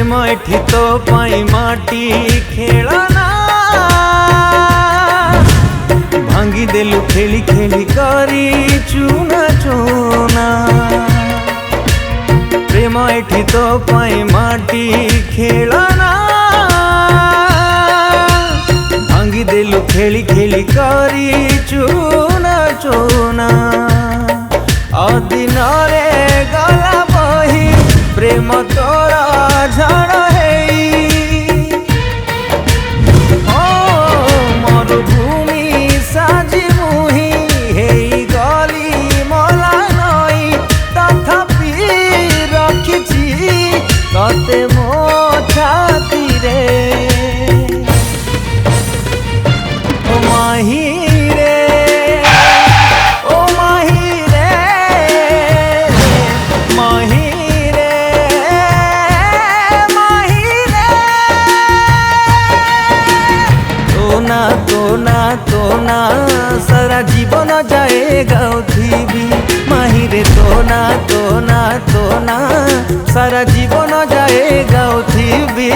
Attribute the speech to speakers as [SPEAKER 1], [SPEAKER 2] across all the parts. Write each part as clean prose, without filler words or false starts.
[SPEAKER 1] प्रेम एठी तो पाई माटी खेलना भांगी देलु खेली खेली करी चूना चूना। प्रेम एठी तो पाई माटी खेलना भांगी देलु खेली खेली करी चूना चूना। अदिन रे गला बही प्रेम तोरा झड़ मरुभूमि साजी मुही हेई गली मला नई तथापि रखिछि तते मो छाती रे। ओ माही तो ना सारा जीवन जाएगा उठीबी माही रे। तो ना सारा जीवन जाएगा उठीबी।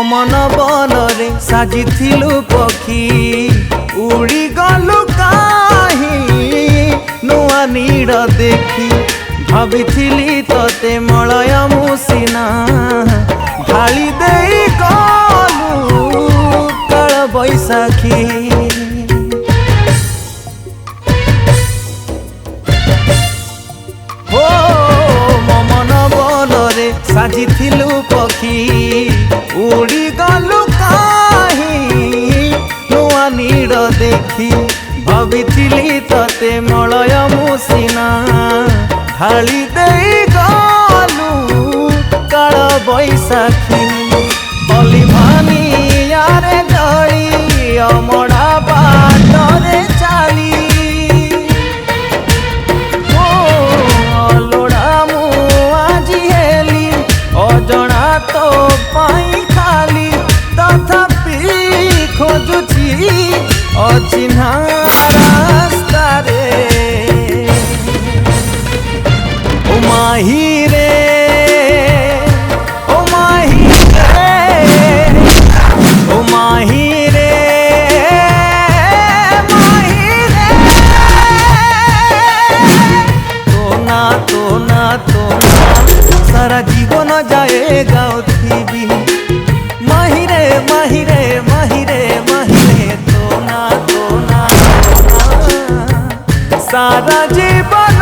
[SPEAKER 1] मन बनरे साजिथिलु पक्षी उड़ी गलु काहीं नुआ नीड़ देखी भाविथिली तते मलय मुसिना ढाली देई गलु काल बैसाखी। हो मन बनरे साजिथिलु पक्षी उड़ी गलु काहीं नुआ नीड़ देखी भाविथिली तते मलय मुसिना ढाली देई गलु काल बैसाखी। बली भानी यारे गली अमड़ा बाटरे चाली लोड़ा मु आजी हेली अजणा तो पाई खाली तथापि खोजुची अचिन्हा रास्ता रे। ओ माही रे ओ माही रे ओ माही रे माही रे। तो ना सारा जीवन जाएगा उठीबी माही रे माही रे माही रे माही रे। तो ना सारा जीवन